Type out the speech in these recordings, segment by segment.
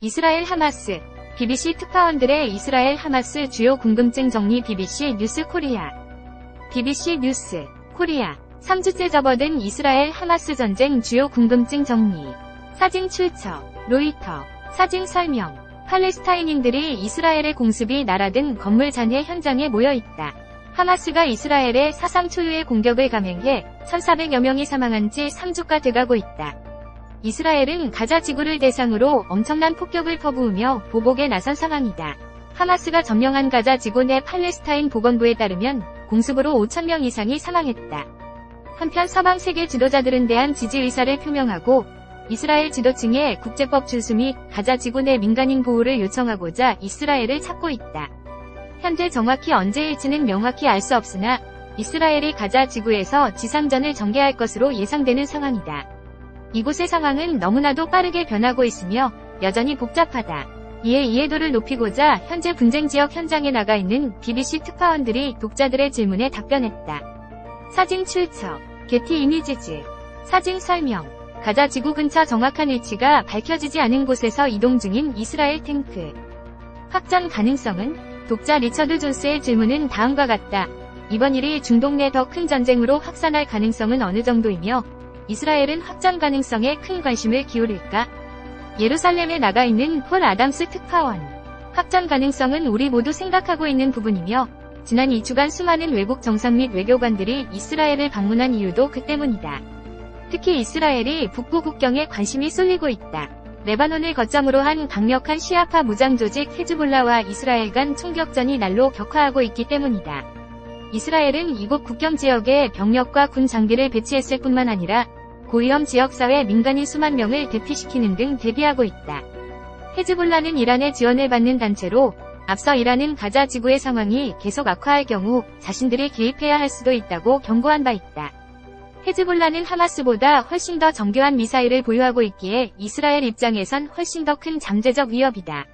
이스라엘 하마스, BBC 특파원들의 이스라엘 하마스 주요 궁금증 정리. BBC 뉴스 코리아. BBC 뉴스 코리아. 3주째 접어든 이스라엘 하마스 전쟁 주요 궁금증 정리. 사진 출처 로이터. 사진 설명. 팔레스타인인들이 이스라엘의 공습이 날아든 건물 잔해 현장에 모여있다. 하마스가 이스라엘의 사상 초유의 공격을 감행해 1,400여 명이 사망한 지 3주가 돼가고 있다. 이스라엘은 가자 지구를 대상으로 엄청난 폭격을 퍼부으며 보복에 나선 상황이다. 하마스가 점령한 가자 지구 내 팔레스타인 보건부에 따르면 공습으로 5,000명 이상이 사망했다. 한편 서방 세계 지도자들은 대한 지지 의사를 표명하고 이스라엘 지도층에 국제법 준수 및 가자 지구 내 민간인 보호를 요청하고자 이스라엘을 찾고 있다. 현재 정확히 언제일지는 명확히 알 수 없으나 이스라엘이 가자 지구에서 지상전을 전개할 것으로 예상되는 상황이다. 이곳의 상황은 너무나도 빠르게 변하고 있으며 여전히 복잡하다. 이에 이해도를 높이고자 현재 분쟁 지역 현장에 나가 있는 BBC 특파원들이 독자들의 질문에 답변했다. 사진 출처 게티 이미지즈. 사진 설명. 가자 지구 근처 정확한 위치가 밝혀지지 않은 곳에서 이동 중인 이스라엘 탱크. 확전 가능성은? 독자 리처드 존스의 질문은 다음과 같다. 이번 일이 중동 내 더 큰 전쟁으로 확산할 가능성은 어느 정도이며 이스라엘은 확전 가능성에 큰 관심을 기울일까? 예루살렘에 나가 있는 폴 아담스 특파원. 확전 가능성은 우리 모두 생각하고 있는 부분이며 지난 2주간 수많은 외국 정상 및 외교관들이 이스라엘을 방문한 이유도 그 때문이다. 특히 이스라엘이 북부 국경에 관심이 쏠리고 있다. 레바논을 거점으로 한 강력한 시아파 무장 조직 헤즈볼라와 이스라엘 간 총격전이 날로 격화하고 있기 때문이다. 이스라엘은 이곳 국경 지역에 병력과 군 장비를 배치했을 뿐만 아니라 고위험 지역사회 민간인 수만 명을 대피시키는 등 대비하고 있다. 헤즈볼라는 이란의 지원을 받는 단체로 앞서 이란은 가자 지구의 상황이 계속 악화할 경우 자신들이 개입해야 할 수도 있다고 경고한 바 있다. 헤즈볼라는 하마스보다 훨씬 더 정교한 미사일을 보유하고 있기에 이스라엘 입장에선 훨씬 더 큰 잠재적 위협이다.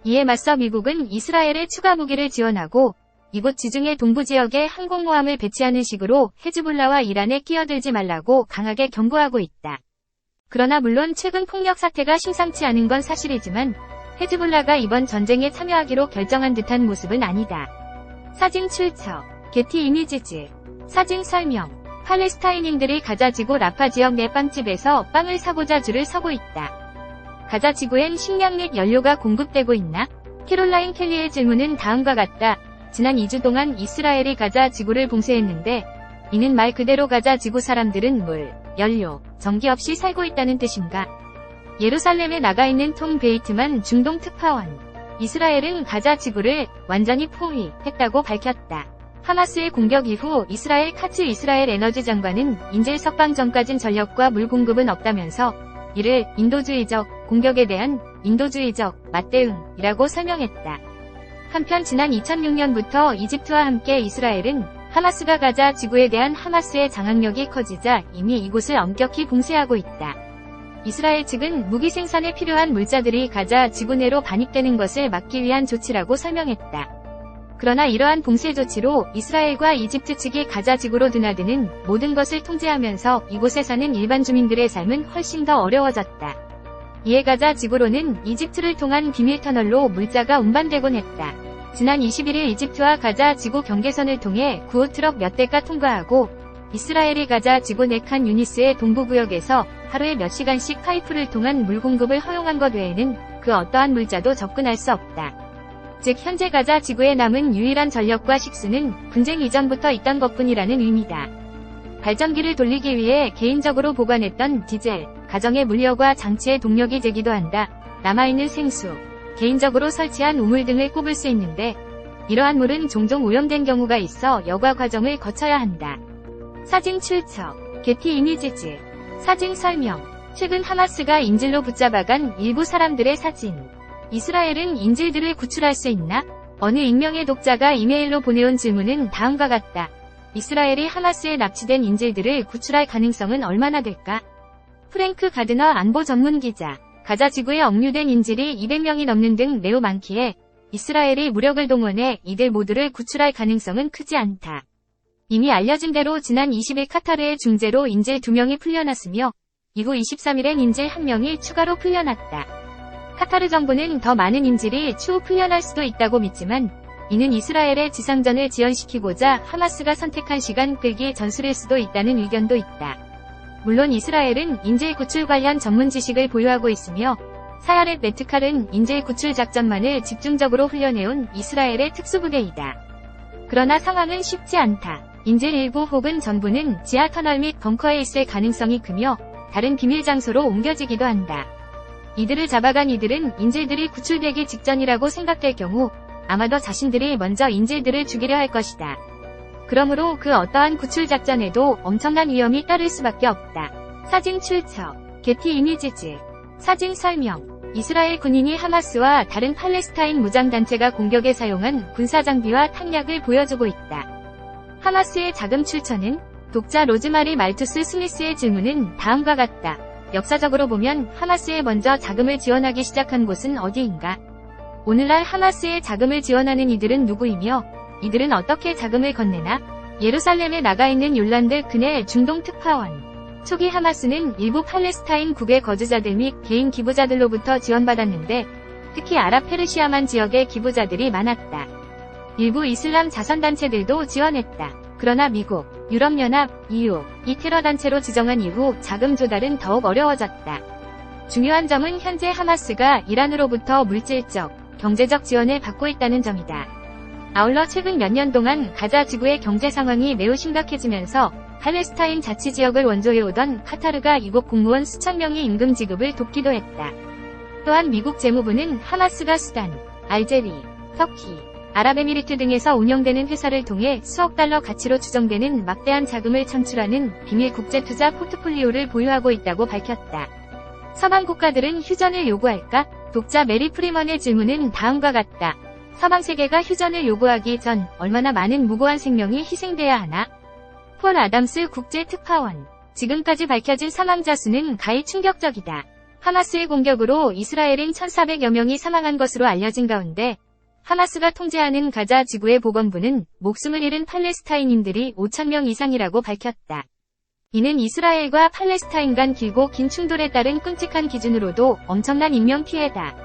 이에 맞서 미국은 이스라엘에 추가 무기를 지원하고 이곳 지중해 동부 지역에 항공모함을 배치하는 식으로 헤즈볼라와 이란에 끼어들지 말라고 강하게 경고하고 있다. 그러나 물론 최근 폭력 사태가 심상치 않은 건 사실이지만 헤즈볼라가 이번 전쟁에 참여하기로 결정한 듯한 모습은 아니다. 사진 출처 게티 이미지즈. 사진 설명. 팔레스타인인들이 가자 지구 라파 지역 내 빵집에서 빵을 사고자 줄을 서고 있다. 가자 지구엔 식량 및 연료가 공급되고 있나? 캐롤라인 켈리의 질문은 다음과 같다. 지난 2주 동안 이스라엘이 가자 지구를 봉쇄했는데 이는 말 그대로 가자 지구 사람들은 물, 연료, 전기 없이 살고 있다는 뜻인가? 예루살렘에 나가 있는 톰 베이트만 중동 특파원. 이스라엘은 가자 지구를 완전히 포위했다고 밝혔다. 하마스의 공격 이후 이스라엘 카츠 이스라엘 에너지 장관은 인질 석방 전까진 전력과 물 공급은 없다면서 이를 인도주의적 공격에 대한 인도주의적 맞대응이라고 설명했다. 한편 지난 2006년부터 이집트와 함께 이스라엘은 하마스가 가자 지구에 대한 하마스의 장악력이 커지자 이미 이곳을 엄격히 봉쇄하고 있다. 이스라엘 측은 무기 생산에 필요한 물자들이 가자 지구 내로 반입되는 것을 막기 위한 조치라고 설명했다. 그러나 이러한 봉쇄 조치로 이스라엘과 이집트 측이 가자 지구로 드나드는 모든 것을 통제하면서 이곳에 사는 일반 주민들의 삶은 훨씬 더 어려워졌다. 이에 가자 지구로는 이집트를 통한 비밀 터널로 물자가 운반되곤 했다. 지난 21일 이집트와 가자 지구 경계선을 통해 구호 트럭 몇 대가 통과하고 이스라엘이 가자 지구 네칸 유니스의 동부구역에서 하루에 몇 시간씩 파이프를 통한 물 공급을 허용한 것 외에는 그 어떠한 물자도 접근할 수 없다. 즉 현재 가자 지구에 남은 유일한 전력과 식수는 분쟁 이전부터 있던 것뿐이라는 의미다. 발전기를 돌리기 위해 개인적으로 보관했던 디젤, 가정의 물려과 장치의 동력이 되기도 한다. 남아있는 생수, 개인적으로 설치한 우물 등을 꼽을 수 있는데 이러한 물은 종종 오염된 경우가 있어 여과 과정을 거쳐야 한다. 사진 출처 게티 이미지즈. 사진 설명. 최근 하마스가 인질로 붙잡아간 일부 사람들의 사진. 이스라엘은 인질들을 구출할 수 있나? 어느 익명의 독자가 이메일로 보내온 질문은 다음과 같다. 이스라엘이 하마스에 납치된 인질들을 구출할 가능성은 얼마나 될까? 프랭크 가드너 안보 전문 기자. 가자 지구에 억류된 인질이 200명이 넘는 등 매우 많기에 이스라엘이 무력을 동원해 이들 모두를 구출할 가능성은 크지 않다. 이미 알려진 대로 지난 20일 카타르의 중재로 인질 2명이 풀려났으며 이후 23일엔 인질 1명이 추가로 풀려났다. 카타르 정부는 더 많은 인질이 추후 풀려날 수도 있다고 믿지만 이는 이스라엘의 지상전을 지연시키고자 하마스가 선택한 시간 끌기 전술일 수도 있다는 의견도 있다. 물론 이스라엘은 인질 구출 관련 전문 지식을 보유하고 있으며 사야렛 메트칼은 인질 구출 작전만을 집중적으로 훈련해온 이스라엘의 특수부대이다. 그러나 상황은 쉽지 않다. 인질 일부 혹은 전부는 지하 터널 및 벙커에 있을 가능성이 크며 다른 비밀 장소로 옮겨지기도 한다. 이들을 잡아간 이들은 인질들이 구출되기 직전이라고 생각될 경우 아마도 자신들이 먼저 인질들을 죽이려 할 것이다. 그러므로 그 어떠한 구출 작전에도 엄청난 위험이 따를 수밖에 없다. 사진 출처 게티 이미지즈 사진 설명 이스라엘 군인이 하마스와 다른 팔레스타인 무장단체가 공격에 사용한 군사장비와 탄약을 보여주고 있다. 하마스의 자금 출처는 독자 로즈마리 말투스 스미스의 질문은 다음과 같다. 역사적으로 보면 하마스에 먼저 자금을 지원하기 시작한 곳은 어디인가? 오늘날 하마스에 자금을 지원하는 이들은 누구이며 이들은 어떻게 자금을 건네나? 예루살렘에 나가 있는 욜란드 그네 중동 특파원. 초기 하마스는 일부 팔레스타인 국외 거주자들 및 개인 기부자들로부터 지원받았는데 특히 아랍페르시아만 지역의 기부자들이 많았다. 일부 이슬람 자선단체들도 지원했다. 그러나 미국, 유럽연합, EU, 이 테러단체로 지정한 이후 자금 조달은 더욱 어려워졌다. 중요한 점은 현재 하마스가 이란으로부터 물질적, 경제적 지원을 받고 있다는 점이다. 아울러 최근 몇 년 동안 가자 지구의 경제 상황이 매우 심각해지면서 팔레스타인 자치지역을 원조해오던 카타르가 이곳 공무원 수천 명의 임금 지급을 돕기도 했다. 또한 미국 재무부는 하마스가 수단, 알제리, 터키, 아랍에미리트 등에서 운영되는 회사를 통해 수억 달러 가치로 추정되는 막대한 자금을 창출하는 비밀 국제투자 포트폴리오를 보유하고 있다고 밝혔다. 서방 국가들은 휴전을 요구할까? 독자 메리 프리먼의 질문은 다음과 같다. 서방 세계가 휴전을 요구하기 전 얼마나 많은 무고한 생명이 희생돼야 하나? 폴 아담스 국제특파원. 지금까지 밝혀진 사망자 수는 가히 충격적이다. 하마스의 공격으로 이스라엘인 1,400여 명이 사망한 것으로 알려진 가운데 하마스가 통제하는 가자 지구의 보건부는 목숨을 잃은 팔레스타인인들이 5,000명 이상이라고 밝혔다. 이는 이스라엘과 팔레스타인 간 길고 긴 충돌에 따른 끔찍한 기준으로도 엄청난 인명피해다.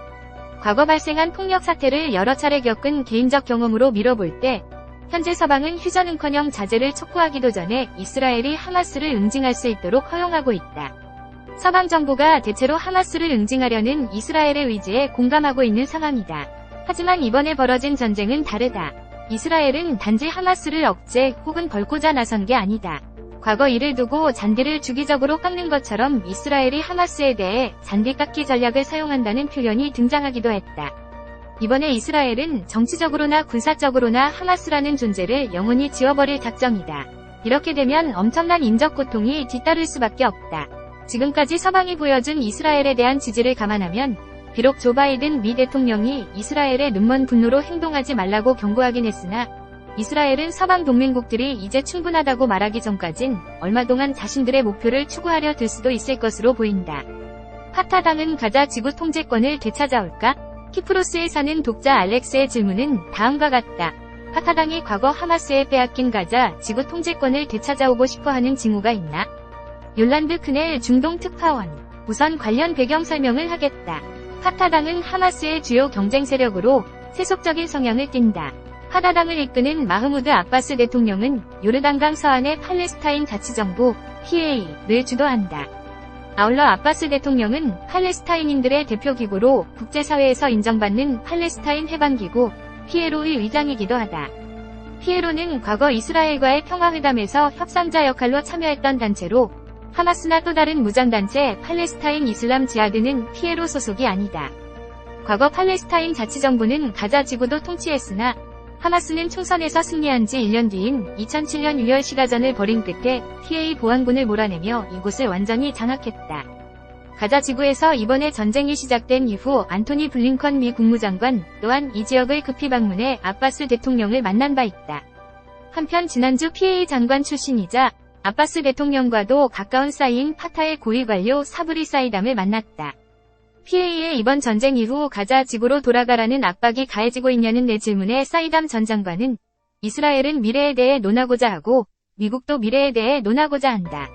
과거 발생한 폭력 사태를 여러 차례 겪은 개인적 경험으로 미뤄볼 때 현재 서방은 휴전은커녕 자제를 촉구하기도 전에 이스라엘이 하마스를 응징할 수 있도록 허용하고 있다. 서방 정부가 대체로 하마스를 응징하려는 이스라엘의 의지에 공감하고 있는 상황이다. 하지만 이번에 벌어진 전쟁은 다르다. 이스라엘은 단지 하마스를 억제 혹은 벌고자 나선 게 아니다. 과거 이를 두고 잔디를 주기적으로 깎는 것처럼 이스라엘이 하마스에 대해 잔디 깎기 전략을 사용한다는 표현이 등장하기도 했다. 이번에 이스라엘은 정치적으로나 군사적으로나 하마스라는 존재를 영원히 지워버릴 작정이다. 이렇게 되면 엄청난 인적 고통이 뒤따를 수밖에 없다. 지금까지 서방이 보여준 이스라엘에 대한 지지를 감안하면 비록 조 바이든 미 대통령이 이스라엘의 눈먼 분노로 행동하지 말라고 경고하긴 했으나 이스라엘은 서방 동맹국들이 이제 충분하다고 말하기 전까진 얼마 동안 자신들의 목표를 추구하려 들 수도 있을 것으로 보인다. 파타당은 가자 지구 통제권을 되찾아올까? 키프로스에 사는 독자 알렉스의 질문은 다음과 같다. 파타당이 과거 하마스에 빼앗긴 가자 지구 통제권을 되찾아오고 싶어하는 징후가 있나? 욜란드 크넬 중동 특파원. 우선 관련 배경 설명을 하겠다. 파타당은 하마스의 주요 경쟁 세력으로 세속적인 성향을 띈다. 파타당을 이끄는 마흐무드 아바스 대통령은 요르단강 서안의 팔레스타인 자치정부 PA를 주도한다. 아울러 아바스 대통령은 팔레스타인인들의 대표기구로 국제사회에서 인정받는 팔레스타인 해방기구 피에로의 의장이기도 하다. 피에로는 과거 이스라엘과의 평화회담에서 협상자 역할로 참여했던 단체로 하마스나 또 다른 무장단체 팔레스타인 이슬람 지하드는 피에로 소속이 아니다. 과거 팔레스타인 자치정부는 가자 지구도 통치했으나 하마스는 총선에서 승리한 지 1년 뒤인 2007년 6월 시가전을 벌인 끝에 PA 보안군을 몰아내며 이곳을 완전히 장악했다. 가자 지구에서 이번에 전쟁이 시작된 이후 안토니 블링컨 미 국무장관 또한 이 지역을 급히 방문해 아바스 대통령을 만난 바 있다. 한편 지난주 PA 장관 출신이자 아바스 대통령과도 가까운 사이인 파타의 고위 관료 사브리 사이담을 만났다. PA의 이번 전쟁 이후 가자 지구로 돌아가라는 압박이 가해지고 있냐는 내 질문에 사이담 전 장관은 이스라엘은 미래에 대해 논하고자 하고 미국도 미래에 대해 논하고자 한다.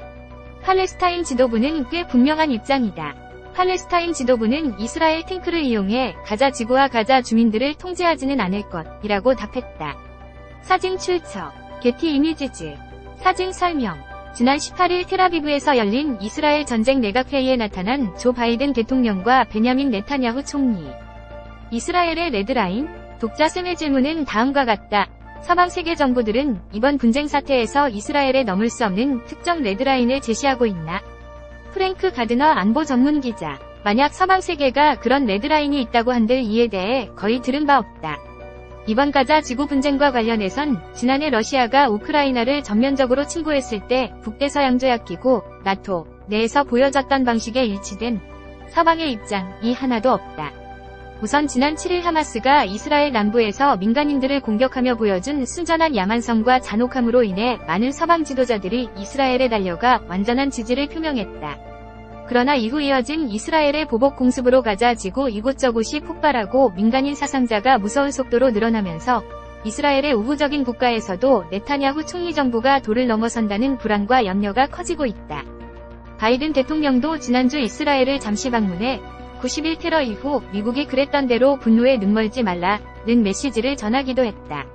팔레스타인 지도부는 꽤 분명한 입장이다. 팔레스타인 지도부는 이스라엘 탱크를 이용해 가자 지구와 가자 주민들을 통제하지는 않을 것이라고 답했다. 사진 출처 게티 이미지즈 사진 설명 지난 18일 텔아비브에서 열린 이스라엘 전쟁 내각회의에 나타난 조 바이든 대통령과 베냐민 네타냐후 총리. 이스라엘의 레드라인? 독자 쌤의 질문은 다음과 같다. 서방 세계 정부들은 이번 분쟁 사태에서 이스라엘에 넘을 수 없는 특정 레드라인을 제시하고 있나? 프랭크 가드너 안보 전문 기자. 만약 서방 세계가 그런 레드라인이 있다고 한들 이에 대해 거의 들은 바 없다. 이번 가자 지구 분쟁과 관련해선 지난해 러시아가 우크라이나를 전면적으로 침공했을 때 북대서양조약기구 나토 내에서 보여졌던 방식에 일치된 서방의 입장이 하나도 없다. 우선 지난 7일 하마스가 이스라엘 남부에서 민간인들을 공격하며 보여준 순전한 야만성과 잔혹함으로 인해 많은 서방 지도자들이 이스라엘에 달려가 완전한 지지를 표명했다. 그러나 이후 이어진 이스라엘의 보복 공습으로 가자 지구 이곳저곳이 폭발하고 민간인 사상자가 무서운 속도로 늘어나면서 이스라엘의 우호적인 국가에서도 네타냐후 총리 정부가 도를 넘어선다는 불안과 염려가 커지고 있다. 바이든 대통령도 지난주 이스라엘을 잠시 방문해 90일 테러 이후 미국이 그랬던 대로 분노에 눈멀지 말라는 메시지를 전하기도 했다.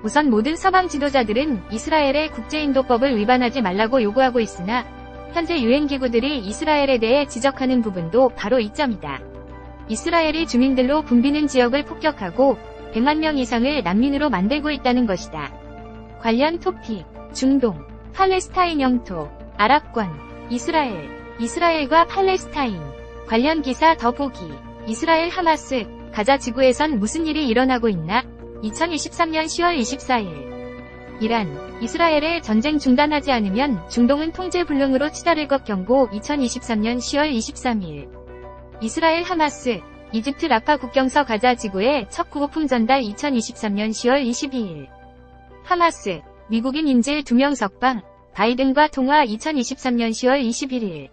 우선 모든 서방 지도자들은 이스라엘의 국제인도법을 위반하지 말라고 요구하고 있으나 현재 유엔기구들이 이스라엘에 대해 지적하는 부분도 바로 이 점이다. 이스라엘이 주민들로 붐비는 지역을 폭격하고 100만 명 이상을 난민으로 만들고 있다는 것이다. 관련 토픽, 중동, 팔레스타인 영토, 아랍권, 이스라엘, 이스라엘과 팔레스타인, 관련 기사 더보기, 이스라엘 하마스, 가자 지구에선 무슨 일이 일어나고 있나? 2023년 10월 24일. 이란, 이스라엘의 전쟁 중단하지 않으면 중동은 통제불능으로 치달을 것 경고 2023년 10월 23일. 이스라엘 하마스, 이집트 라파 국경서 가자 지구의 첫 구호품 전달 2023년 10월 22일. 하마스, 미국인 인질 2명 석방, 바이든과 통화 2023년 10월 21일.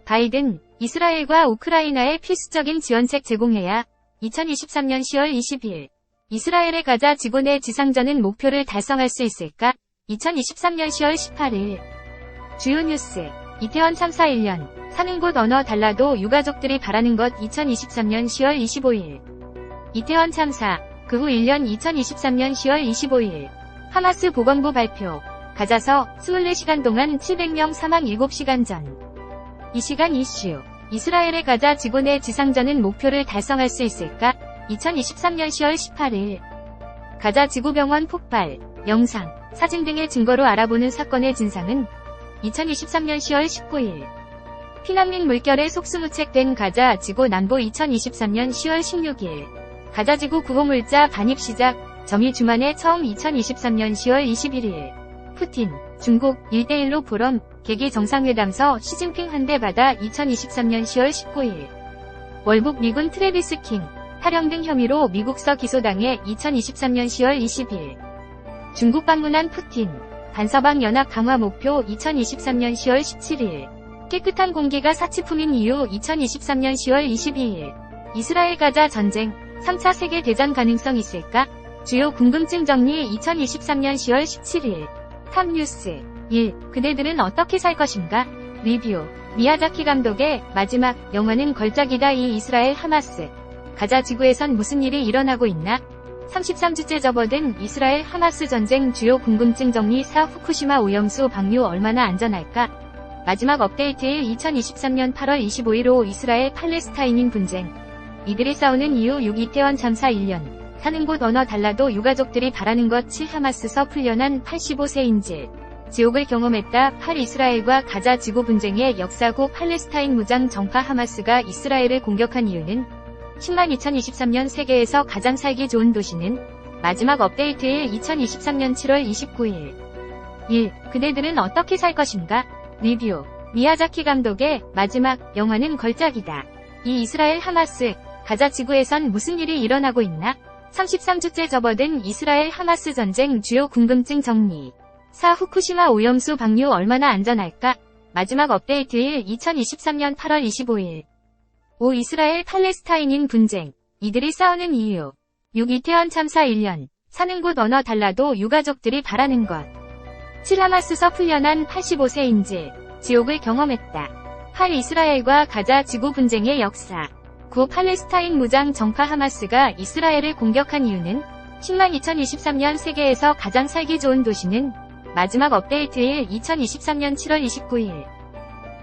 바이든, 이스라엘과 우크라이나에 필수적인 지원책 제공해야 2023년 10월 20일. 이스라엘의 가자 지구 내 지상전은 목표를 달성할 수 있을까? 2023년 10월 18일. 주요 뉴스. 이태원 참사 1년. 사는 곳 언어 달라도 유가족들이 바라는 것 2023년 10월 25일. 이태원 참사. 그 후 1년 2023년 10월 25일. 하마스 보건부 발표. 가자서 24시간 동안 700명 사망 7시간 전. 이 시간 이슈. 이스라엘의 가자 지구 내 지상전은 목표를 달성할 수 있을까? 2023년 10월 18일. 가자 지구병원 폭발, 영상, 사진 등의 증거로 알아보는 사건의 진상은 2023년 10월 19일. 피난민 물결에 속수무책된 가자 지구 남부 2023년 10월 16일. 가자 지구 구호물자 반입 시작, 정의 주만에 처음 2023년 10월 21일. 푸틴, 중국 1대1로 포럼, 개기 정상회담서 시진핑 한 대 받아 2023년 10월 19일. 월북 미군 트래비스 킹, 탈영 등 혐의로 미국서 기소당해 2023년 10월 20일. 중국 방문한 푸틴, 반서방 연합 강화 목표 2023년 10월 17일. 깨끗한 공기가 사치품인 이유 2023년 10월 22일. 이스라엘 가자 전쟁, 3차 세계대전 가능성 있을까? 주요 궁금증 정리 2023년 10월 17일. 탑뉴스 1. 그대들은 어떻게 살 것인가? 리뷰. 미야자키 감독의 마지막 영화는 걸작이다. 이 이스라엘 하마스. 가자 지구에선 무슨 일이 일어나고 있나? 33주째 접어든 이스라엘 하마스 전쟁 주요 궁금증 정리 4. 후쿠시마 오염수 방류 얼마나 안전할까? 마지막 업데이트일 2023년 8월 25일 오 이스라엘 팔레스타인인 분쟁. 이들이 싸우는 이유 6. 이태원 참사 1년. 사는 곳 언어 달라도 유가족들이 바라는 것 7. 하마스서 풀려난 85세 인질. 지옥을 경험했다. 8. 이스라엘과 가자 지구 분쟁의 역사고 팔레스타인 무장 정파 하마스가 이스라엘을 공격한 이유는 10만 2023년 세계에서 가장 살기 좋은 도시는 마지막 업데이트일 2023년 7월 29일. 1. 그대들은 어떻게 살 것인가? 리뷰. 미야자키 감독의 마지막 영화는 걸작이다. 이 이스라엘 하마스. 가자 지구에선 무슨 일이 일어나고 있나? 33주째 접어든 이스라엘 하마스 전쟁 주요 궁금증 정리. 4. 후쿠시마 오염수 방류 얼마나 안전할까? 마지막 업데이트일 2023년 8월 25일. 5. 이스라엘 팔레스타인인 분쟁. 이들이 싸우는 이유. 6. 이태원 참사 1년. 사는 곳 언어 달라도 유가족들이 바라는 것. 7. 하마스서 풀려난 85세 인질. 지옥을 경험했다. 8. 이스라엘과 가자 지구 분쟁의 역사. 9. 팔레스타인 무장 정파 하마스가 이스라엘을 공격한 이유는? 신랑 2023년 세계에서 가장 살기 좋은 도시는? 마지막 업데이트일 2023년 7월 29일.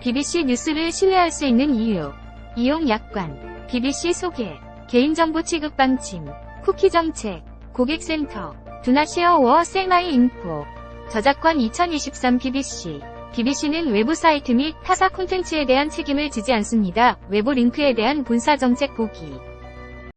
BBC 뉴스를 신뢰할 수 있는 이유. 이용 약관. BBC 소개. 개인정보 취급 방침. 쿠키 정책. 고객센터. 두나 쉐어 워 셀마이 인포. 저작권 2023 BBC. BBC는 외부 사이트 및 타사 콘텐츠에 대한 책임을 지지 않습니다. 외부 링크에 대한 본사 정책 보기.